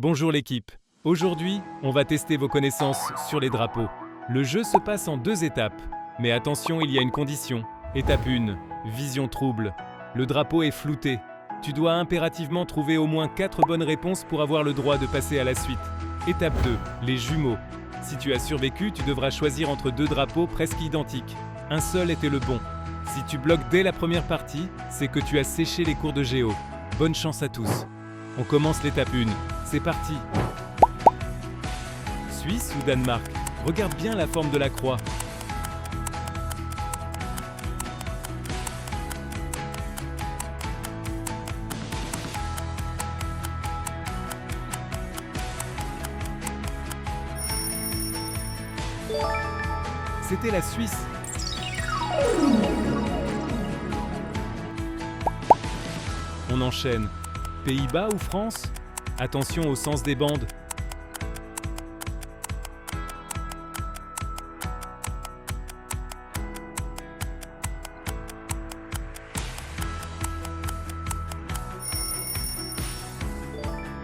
Bonjour l'équipe. Aujourd'hui, on va tester vos connaissances sur les drapeaux. Le jeu se passe en 2 étapes. Mais attention, il y a une condition. Étape 1, vision trouble. Le drapeau est flouté. Tu dois impérativement trouver au moins 4 bonnes réponses pour avoir le droit de passer à la suite. Étape 2, les jumeaux. Si tu as survécu, tu devras choisir entre 2 drapeaux presque identiques. Un seul était le bon. Si tu bloques dès la première partie, c'est que tu as séché les cours de géo. Bonne chance à tous. On commence l'étape 1. C'est parti. Suisse ou Danemark? Regarde bien la forme de la croix. C'était la Suisse. On enchaîne. Pays-Bas ou France? Attention au sens des bandes.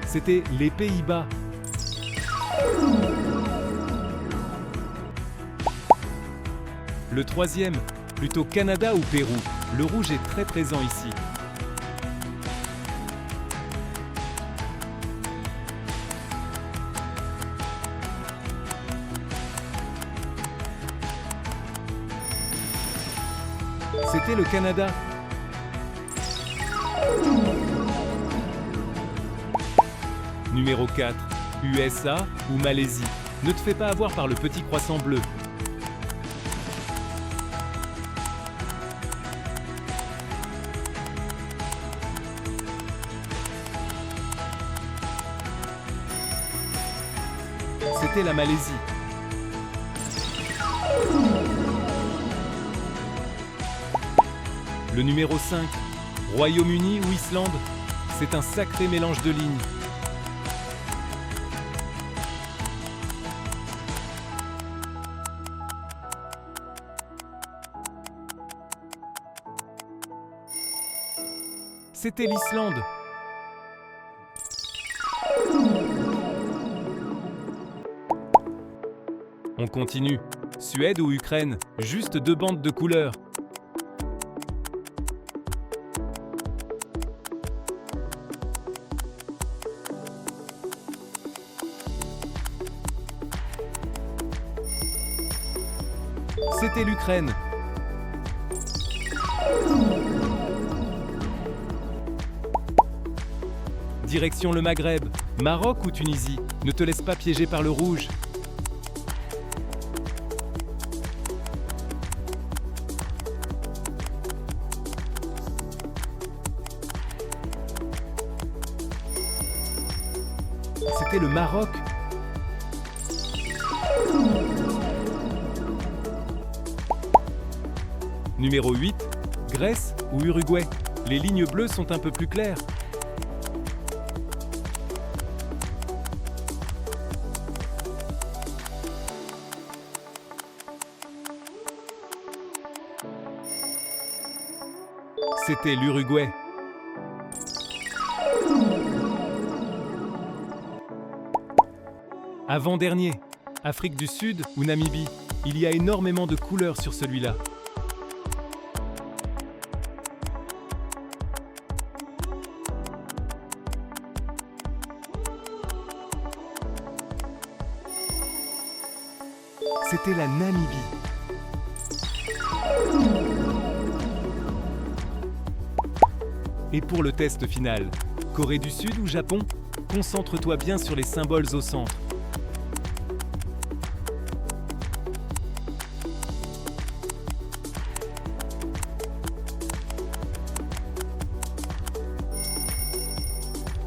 C'était les Pays-Bas. Le troisième, plutôt Canada ou Pérou. Le rouge est très présent ici. C'était le Canada. Numéro 4, USA ou Malaisie. Ne te fais pas avoir par le petit croissant bleu. C'était la Malaisie. Le numéro 5, Royaume-Uni ou Islande, c'est un sacré mélange de lignes. C'était l'Islande. On continue. Suède ou Ukraine, juste 2 bandes de couleurs. C'était l'Ukraine. Direction le Maghreb, Maroc ou Tunisie, ne te laisse pas piéger par le rouge. C'était le Maroc. Numéro 8, Grèce ou Uruguay. Les lignes bleues sont un peu plus claires. C'était l'Uruguay. Avant-dernier, Afrique du Sud ou Namibie. Il y a énormément de couleurs sur celui-là. C'était la Namibie. Et pour le test final, Corée du Sud ou Japon? Concentre-toi bien sur les symboles au centre.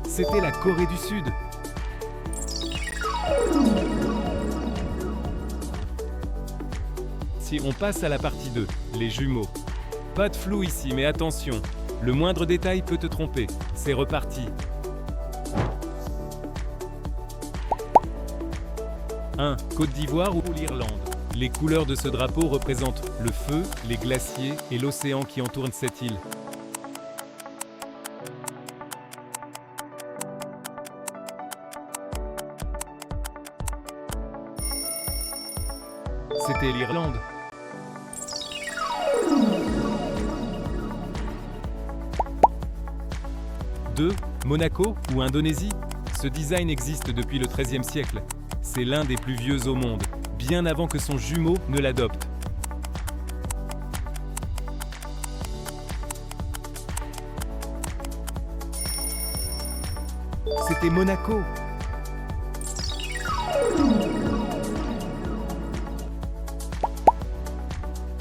C'était la Corée du Sud. Si on passe à la partie 2, les jumeaux. Pas de flou ici, mais attention, le moindre détail peut te tromper. C'est reparti. 1. Côte d'Ivoire ou l'Irlande. Les couleurs de ce drapeau représentent le feu, les glaciers et l'océan qui entourent cette île. C'était l'Irlande. 2. Monaco ou Indonésie. Ce design existe depuis le XIIIe siècle. C'est l'un des plus vieux au monde, bien avant que son jumeau ne l'adopte. C'était Monaco.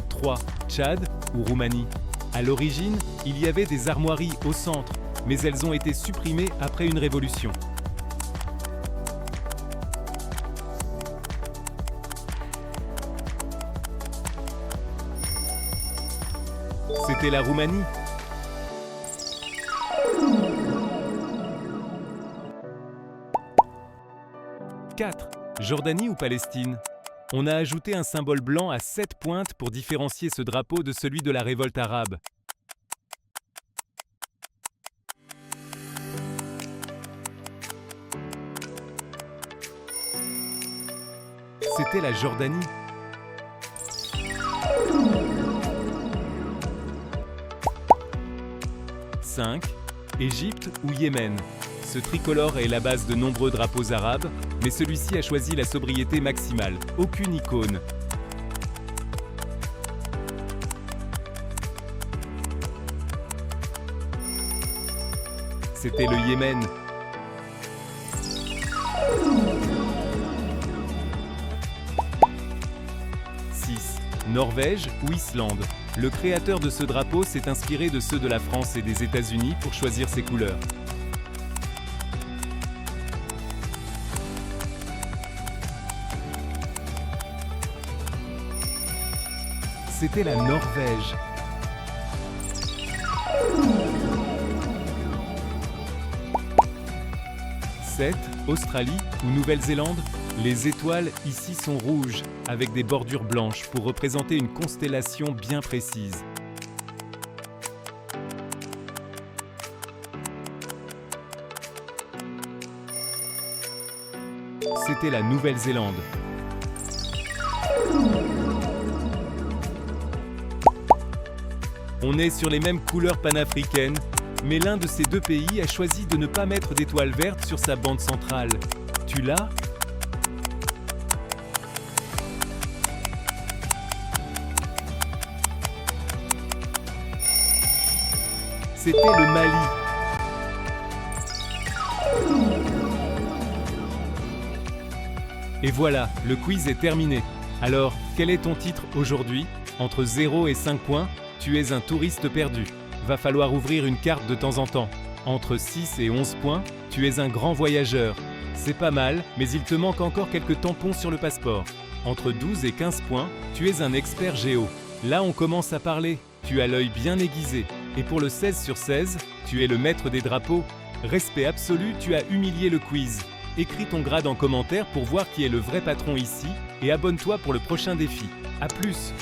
3. Tchad ou Roumanie. À l'origine, il y avait des armoiries au centre, mais elles ont été supprimées après une révolution. C'était la Roumanie. 4. Jordanie ou Palestine. On a ajouté un symbole blanc à 7 pointes pour différencier ce drapeau de celui de la révolte arabe. C'était la Jordanie. 5. Égypte ou Yémen. Ce tricolore est la base de nombreux drapeaux arabes, mais celui-ci a choisi la sobriété maximale, aucune icône. C'était le Yémen. 6. Norvège ou Islande. Le créateur de ce drapeau s'est inspiré de ceux de la France et des États-Unis pour choisir ses couleurs. C'était la Norvège. 7. Australie ou Nouvelle-Zélande. Les étoiles ici sont rouges, avec des bordures blanches pour représenter une constellation bien précise. C'était la Nouvelle-Zélande. On est sur les mêmes couleurs panafricaines, mais l'un de ces deux pays a choisi de ne pas mettre d'étoile verte sur sa bande centrale. Tu l'as ? C'était le Mali. Et voilà, le quiz est terminé. Alors, quel est ton titre aujourd'hui ? Entre 0 et 5 points, tu es un touriste perdu. Va falloir ouvrir une carte de temps en temps. Entre 6 et 11 points, tu es un grand voyageur. C'est pas mal, mais il te manque encore quelques tampons sur le passeport. Entre 12 et 15 points, tu es un expert géo. Là, on commence à parler. Tu as l'œil bien aiguisé. Et pour le 16 sur 16, tu es le maître des drapeaux. Respect absolu, tu as humilié le quiz. Écris ton grade en commentaire pour voir qui est le vrai patron ici et abonne-toi pour le prochain défi. À plus!